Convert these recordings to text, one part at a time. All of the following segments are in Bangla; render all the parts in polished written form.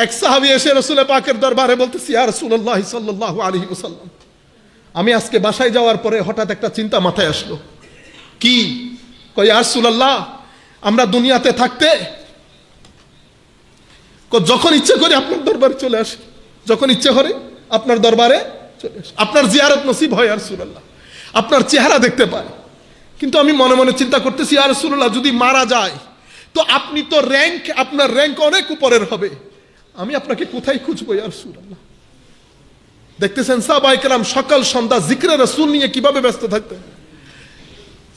এক সাহাবী এসে রাসূল পাকের দরবারে বলতেছি, ইয়া রাসূলুল্লাহ সাল্লাল্লাহু আলাইহি ওয়াসাল্লাম, আমি আজকে বাসায় যাওয়ার পরে হঠাৎ একটা চিন্তা মাথায় আসলো। কি? কই, ইয়া রাসূলুল্লাহ, আমরা দুনিয়াতে থাকতে যখন ইচ্ছে করে আপনার দরবারে চলে আসি, যখন ইচ্ছে করে আপনার দরবারে চলে আসি, আপনার জিয়ারত নসিব হয় ইয়া রাসূলুল্লাহ, আপনার চেহারা দেখতে পাই। কিন্তু আমি মনে মনে চিন্তা করতেছি, ইয়া রাসূলুল্লাহ, যদি মারা যায় তো আপনি তো আপনার র্যাঙ্ক অনেক উপরের হবে, আমি আপনাকে কোথায় খুঁজবো ইয়া রাসূলুল্লাহ? দেখতেছেন সাহাবায়ে কেরাম সকাল সন্ধ্যা জিকরে রাসূল নিয়ে কিভাবে ব্যস্ত থাকতেন।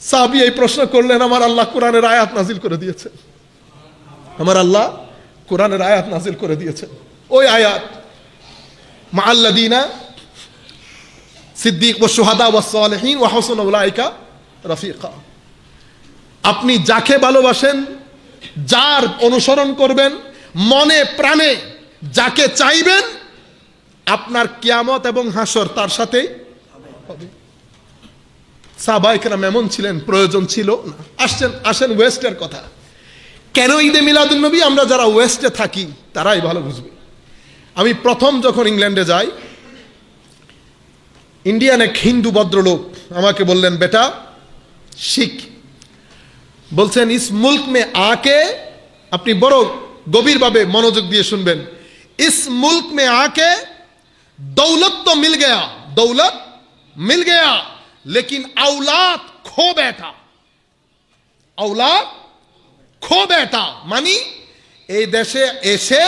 সাহাবী এই প্রশ্ন করলেন, আমার আল্লাহ কোরআনের আয়াত নাজিল করে দিয়েছেন, আমার আল্লাহ কোরআনের আয়াত নাজিল করে দিয়েছেন। ওই আয়াত, মাআল্লাযীনা সিদ্দিক ওয়া শুহাদা ওয়া সালিহিন ওয়া হাসুনা উলাইকা রাফিকা। আপনি যাকে ভালোবাসেন, যার অনুসরণ করবেন, মনে প্রাণে যাকে চাইবেন, আপনার কিয়ামত এবং হাসর তার সাথেই হবে। সাহাবায়ে কেরাম এমন ছিলেন, প্রয়োজন ছিল না। আসেন ওয়েস্টের কথা। কেন ঈদে মিলাদুন নবী? আমরা যারা ওয়েস্টে থাকি তারাই ভালো বুঝবে। আমি প্রথম যখন ইংল্যান্ডে যাই, ইন্ডিয়ান এক হিন্দু ভদ্রলোক আমাকে বললেন, বেটা শিখ, বলছেন ইস মুল্ক মে আকে, আপনি বড় গভীরভাবে মনোযোগ দিয়ে শুনবেন, ইস মুল্ক মে আকে দৌলত তো মিল গয়া, দৌলত মিল গয়া, লেকিন औलाद खो बैठा, औलाद खो बैठा। মানি এই দেশে এসে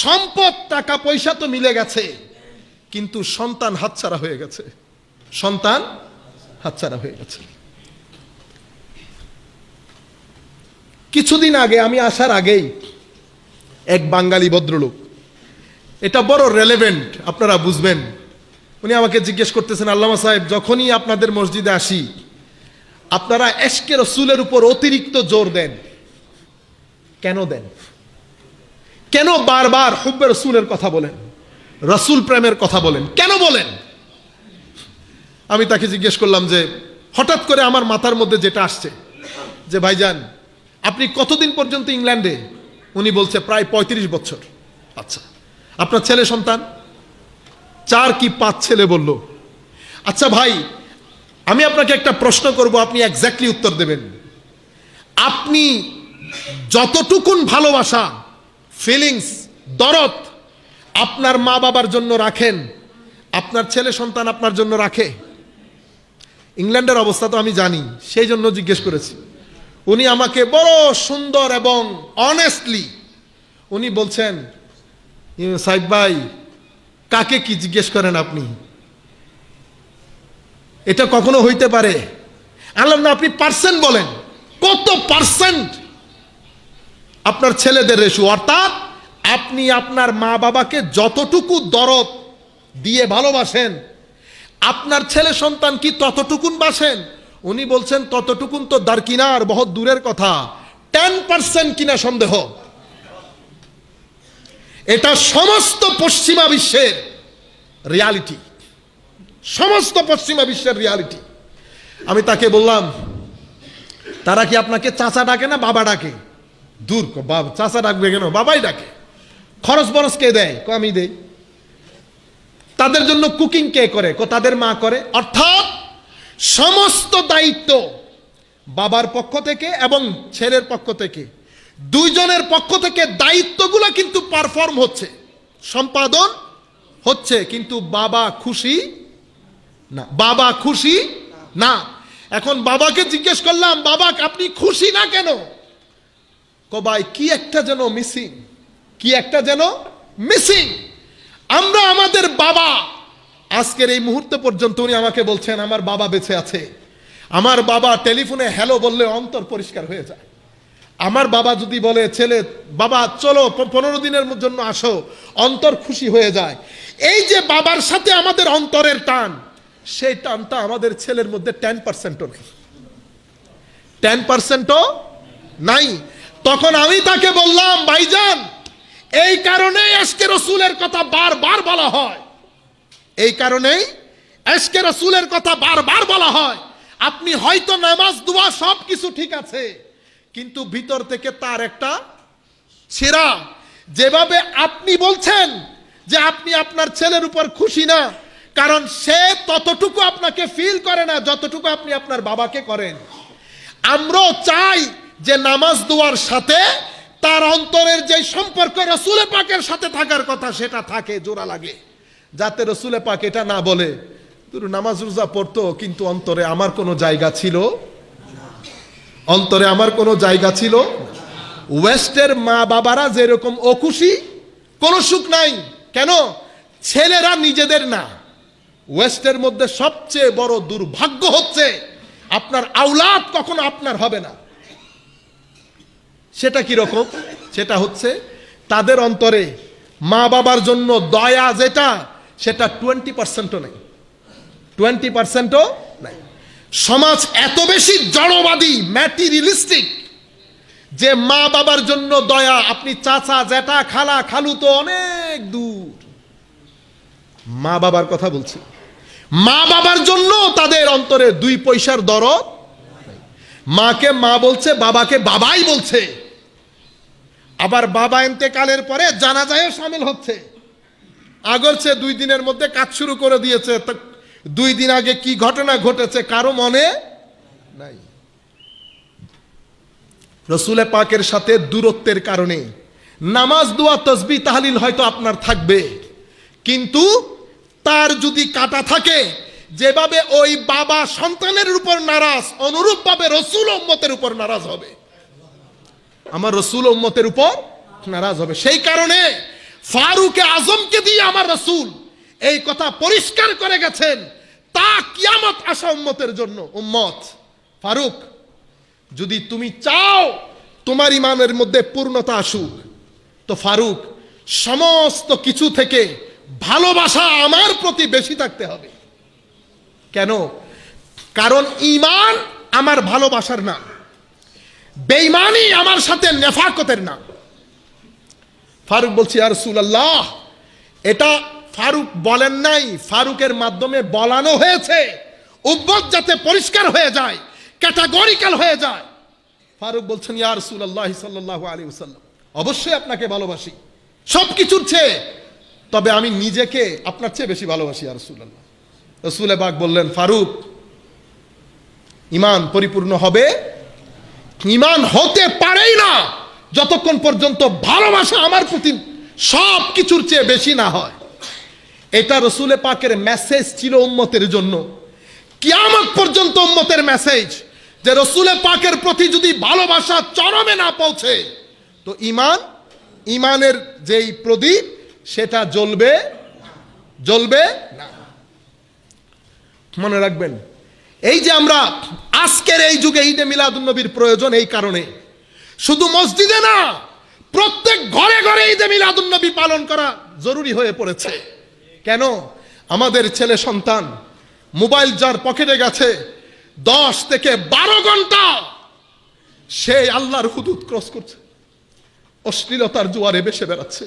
সম্পদ টাকা পয়সা তো মিলে গেছে, কিন্তু সন্তান হাতছাড়া হয়ে গেছে, সন্তান হাতছাড়া হয়ে গেছে। কিছুদিন আগে, আমি আসার আগেই এক বাঙালি ভদ্রলোক, এটা বড় রেলেভেন্ট, আপনারা বুঝবেন, উনি আমাকে জিজ্ঞেস করতেছেন, আল্লামা সাহেব, যখনই আপনাদের মসজিদে আসি আপনারা এশকে রসুলের উপর অতিরিক্ত জোর দেন, কেন দেন? কেন বারবার হুব্বে রসুলের কথা বলেন, রসুল প্রেমের কথা বলেন, কেন বলেন? আমি তাকে জিজ্ঞেস করলাম যে হঠাৎ করে আমার মাথার মধ্যে যেটা আসছে যে ভাইজান আপনি কতদিন পর্যন্ত ইংল্যান্ডে? উনি বলছে প্রায় 35 বছর। আচ্ছা, আপনার ছেলে সন্তান? 4 কি 5 ছেলে বলল। আচ্ছা ভাই, আমি আপনাকে একটা প্রশ্ন করব, আপনি এক্স্যাক্টলি উত্তর দেবেন। আপনি যতটুকুন ভালোবাসা, ফিলিংস, দরদ আপনার মা বাবার জন্য রাখেন, আপনার ছেলে সন্তান আপনার জন্য রাখে? ইংল্যান্ডের অবস্থা তো আমি জানি, সেই জন্য জিজ্ঞেস করেছি। উনি আমাকে বড় সুন্দর এবং অনেস্টলি উনি বলছেন, সাহেব ভাই, কাকে কি জিজ্ঞেস করেন আপনি? এটা কখনো হইতে পারে? আল্লাহ না, আপনি পার্সেন্ট বলেন, কত পার্সেন্ট আপনার ছেলেদের রেশু, অর্থাৎ আপনি আপনার মা বাবাকে যতটুকু দরদ দিয়ে ভালোবাসেন, আপনার ছেলে সন্তান কি ততটুকুন বাসেন? উনি বলছেন ততটুকুন তো দারকিনার, বহুত দূরের কথা, 10% কিনা সন্দেহ। এটা সমস্ত পশ্চিমা বিশ্বের রিয়ালিটি, সমস্ত পশ্চিমা বিশ্বের রিয়ালিটি। আমি তাকে বললাম, তারা কি আপনাকে চাচা ডাকে না বাবা ডাকে? দূর, বাবা চাচা ডাকবে কেন, বাবাই ডাকে। খরচ বরচ কে দেয়? আমি দেই। তাদের জন্য কুকিং কে করে? তাদের মা করে। অর্থাৎ সমস্ত দায়িত্ব বাবার পক্ষ থেকে এবং ছেলের পক্ষ থেকে, দুইজনের পক্ষ থেকে দায়িত্বগুলো কিন্তু পারফর্ম হচ্ছে, সম্পাদন হচ্ছে, কিন্তু বাবা খুশি না, বাবা খুশি না। এখন বাবাকে জিজ্ঞেস করলাম, বাবা আপনি খুশি না কেন? ভাই কি একটা যেন মিসিং, কি একটা যেন মিসিং। আমরা আমাদের বাবা, আজকের এই মুহূর্তে পর্যন্ত উনি আমাকে বলছেন আমার বাবা বেঁচে আছে, আমার বাবা টেলিফোনে হ্যালো বললে অন্তর পরিষ্কার হয়ে যায়। আমার বাবা যদি বলে ছেলে বাবা চলো 15 দিনের জন্য আসো, অন্তর খুশি হয়ে যায়। এই যে বাবার সাথে আমাদের অন্তরের টান, সেই টানটা আমাদের ছেলের মধ্যে 10%ও নেই, 10%ও নাই। তখন আমি তাকে বললাম, ভাইজান এই কারণেই আজকে রসুলের কথা বারবার বলা হয়, এই কারণেই আজকে রসুলের কথা বারবার বলা হয়। আপনি হয়তো নামাজ দোয়া সব কিছু ঠিক আছে, কিন্তু ভিতর থেকে তার একটা ছেঁড়া, যেভাবে আপনি বলছেন যে আপনি আপনার ছেলের উপর খুশি না, কারণ সে ততটুকু আপনাকে ফিল করে না যতটুকু আপনি আপনার বাবাকে করেন। আমরাও চাই যে নামাজ দোয়ার সাথে তার অন্তরের যে সম্পর্ক রসুল পাকের সাথে থাকার কথা সেটা থাকে, জোড়া লাগে, যাতে রসুল পাক এটা না বলে নামাজ রোজা পড়তো কিন্তু অন্তরে আমার কোনো জায়গা ছিল, অন্তরে আমার কোনো জায়গা ছিল। ওয়েস্টের মা বাবারা যেরকম অখুশি, কোনো সুখ নাই। কেন? ছেলেরা নিজেদের না। ওয়েস্টের মধ্যে সবচেয়ে বড় দুর্ভাগ্য হচ্ছে আপনার আওলাদ কখনো আপনার হবে না। সেটা কি রকম? সেটা হচ্ছে তাদের অন্তরে মা বাবার জন্য দয়া যেটা, সেটা 20%ও নেই, 20%ও নাই। সমাজ এত বেশি জড়বাদী, ম্যাটেরিয়ালিস্টিক, যে মা বাবার জন্য দয়া, আপনি চাচা জ্যাঠা খালা খালু তো অনেক দূর, মা বাবার কথা বলছি, মা বাবার জন্য তাদের অন্তরে 2 পয়সার দরদ। মাকে মা বলছে, বাবাকে বাবাই বলছে। আবার বাবা ইন্তেকালের পরে জানাজায়ও শামিল হচ্ছে। আগরছে 2 দিনের মধ্যে কাজ শুরু করে দিয়েছে, 2 দিন আগে কি ঘটনা ঘটেছে কারো মনে নাই। রসুল পাকের সাথে দূরত্বের কারণে নামাজ দোয়া তসবিহ তাহলিল হয়তো আপনার থাকবে, কিন্তু তার যদি কাটা থাকে, যেভাবে ওই বাবা সন্তানের উপর নারাজ, অনুরূপভাবে রসুল উম্মতের উপর নারাজ হবে, আমার রসুল উম্মতের উপর নারাজ হবে। সেই কারণে ফারুক আজমকে দিয়ে আমার রসুল এই কথা পরিষ্কার করে গেছেন, তা কিয়ামত আসা উম্মতের জন্য। উম্মত ফারুক, যদি তুমি চাও তোমার ইমানের মধ্যে পূর্ণতা আসুক, তো ফারুক সমস্ত কিছু থেকে ভালোবাসা আমার প্রতি বেশি থাকতে হবে। কেন? কারণ ঈমান আমার ভালোবাসার নাম, বেঈমানি আমার সাথে নেফাকতের নাম। ফারুক বলছি, ইয়া রাসূলুল্লাহ, এটা ফারুক বলেন নাই, ফারুকের মাধ্যমে বলানো হয়েছে, উম্মত যাতে পরিষ্কার হয়ে যায়, ক্যাটাগরিক্যাল হয়ে যায়। ফারুক বলছেন, ইয়া রাসূলুল্লাহ সাল্লাল্লাহু আলাইহি ওয়াসাল্লাম, অবশ্যই আপনাকে ভালোবাসি সবকিছুর চেয়ে, তবে আমি নিজেকে আপনার চেয়ে বেশি ভালোবাসি ইয়া রাসূলুল্লাহ। রাসূল পাক বললেন, ফারুক, ঈমান পরিপূর্ণ হবে, ঈমান হতে পারেই না যতক্ষণ পর্যন্ত ভালোবাসা আমার প্রতি সব কিছুর চেয়ে বেশি না হয়। এটা রসুল পাকের মেসেজ ছিল উম্মতের জন্য, কিয়ামত পর্যন্ত উম্মতের মেসেজ, যে রসুল পাকের প্রতি যদি ভালোবাসা চরমে না পৌঁছে, তো ঈমানের যেই প্রদীপ সেটা জ্বলবে না। মনে রাখবেন, এই যে আমরা আজকের এই যুগে ঈদে মিলাদুন্নবীর প্রয়োজন এই কারণে, শুধু মসজিদে না, প্রত্যেক ঘরে ঘরে ঈদে মিলাদুন্নবী পালন করা জরুরি হয়ে পড়েছে। কেন? আমাদের ছেলে সন্তান মোবাইল যার পকেটে গেছে, 10 থেকে 12 ঘন্টা সে আল্লাহর হুদুদ ক্রস করছে, অশ্লীলতার জোয়ারে ভেসে বেড়াচ্ছে।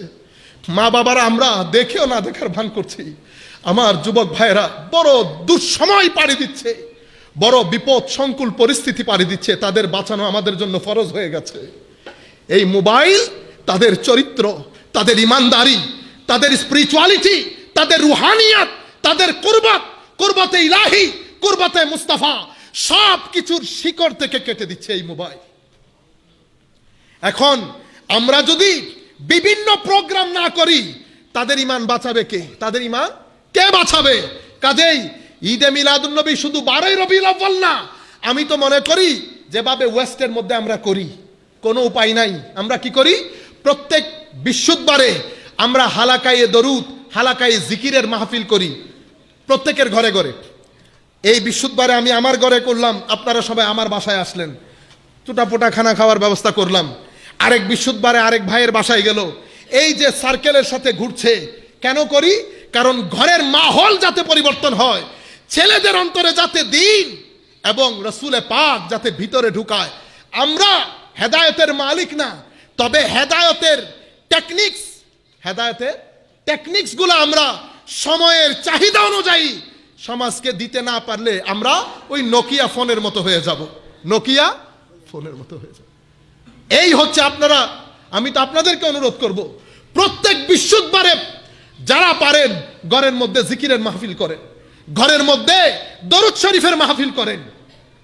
মা বাবারা আমরা দেখেও না দেখার ভান করছি। আমার যুবক ভাইয়েরা বড় দুঃসময় পাড়ি দিচ্ছে, বড় বিপদ সংকুল পরিস্থিতি পাড়ি দিচ্ছে, তাদের বাঁচানো আমাদের জন্য ফরজ হয়ে গেছে। এই মোবাইল তাদের চরিত্র, তাদের ইমানদারি, তাদের স্পিরিচুয়ালিটি, তাদের রুহানিয়াত, তাদের কুরবাতে ইলাহি, কুরবাতে মুস্তাফা, সব কিছুর শিকড় থেকে কেটে দিচ্ছে এই মোবাইল। এখন আমরা যদি বিভিন্ন প্রোগ্রাম না করি, তাদের ঈমান বাঁচাবে কে? তাদের ঈমান কে বাঁচাবে? কাজেই ঈদে মিলাদুন্নবী শুধু 12ই রবিউল আউয়াল না, আমি তো মনে করি যেভাবে ওয়েস্টের মধ্যে আমরা করি, কোনো উপায় নাই। আমরা কি করি? প্রত্যেক বৃহস্পতিবারে আমরা হালাকায়ে দরুদ, হালাকায়ে জিকিরের মাহফিল করি প্রত্যেকের ঘরে ঘরে। এই বৃহস্পতিবারে আমি আমার ঘরে করলাম, আপনারা সবাই আমার বাসায় আসলেন, চুটাপোটা খানা খাওয়ার ব্যবস্থা করলাম। আরেক বৃহস্পতিবারে আরেক ভাইয়ের বাসায় গেল। এই যে সার্কেলের সাথে ঘুরছে, কেন করি? কারণ ঘরের মাহল যাতে পরিবর্তন হয়, ছেলেদের অন্তরে যাতে দিন এবং রসুলে পাক যাতে ভিতরে ঢুকায়। আমরা হেদায়েতের মালিক না, তবে হেদায়েতের টেকনিক্স গুলো আমরা সময়ের চাহিদা অনুযায়ী সমাজকে দিতে না পারলে আমরা ওই নোকিয়া ফোনের মতো হয়ে যাব, নোকিয়া ফোনের মতো হয়ে যাব। এই হচ্ছে আপনারা, আমি তো আপনাদেরকে অনুরোধ করব, প্রত্যেক বৃহস্পতিবারে যারা পারেন ঘরের মধ্যে জিকিরের মাহফিল করেন, ঘরের মধ্যে দরুদ শরীফের মাহফিল করেন।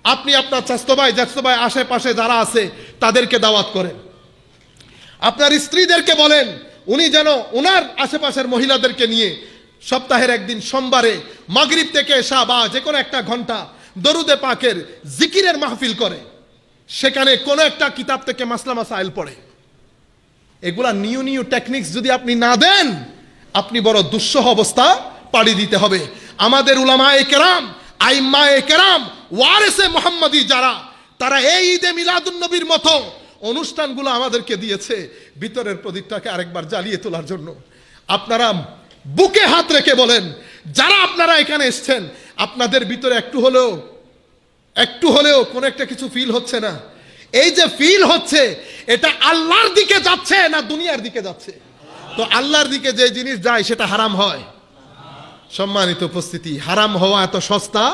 আপনি আপনার চাচতো ভাই আশেপাশে যারা আছে তাদেরকে দাওয়াত করেন। আপনার স্ত্রীদেরকে বলেন উনি যেন ওনার আশেপাশের মহিলাদেরকে নিয়ে সপ্তাহের একদিন সোমবারে মাগরিব থেকে এশা বা যে কোনো একটা ঘন্টা দরুদে পাকের জিকিরের মাহফিল করে, সেখানে কোনো একটা কিতাব থেকে মাসলা মাসাইল পড়ে। এগুলা নিউ টেকনিক্স যদি আপনি না দেন, আপনি বড় দুঃসহ অবস্থা পাড়ি দিতে হবে। আমাদের উলামায়ে কেরাম, আইম্মায়ে কেরাম, ওয়ারিসে মুহাম্মদী যারা, তারা এই ঈদে মিলাদুন নবীর মতো অনুষ্ঠানগুলো আমাদেরকে দিয়েছে ভিতরের প্রদীপটাকে আরেকবার জ্বালিয়ে তোলার জন্য। আপনারা বুকে হাত রেখে বলেন, যারা আপনারা এখানে এসেছেন, আপনাদের ভিতরে একটু হলেও কোনো একটা কিছু ফিল হচ্ছে না? এই যে ফিল হচ্ছে, এটা আল্লাহর দিকে যাচ্ছে না দুনিয়ার দিকে যাচ্ছে? তো আল্লাহর দিকে যে জিনিস যায় সেটা হারাম হয়? সম্মানিত উপস্থিতি, হারাম হওয়া এত সস্তা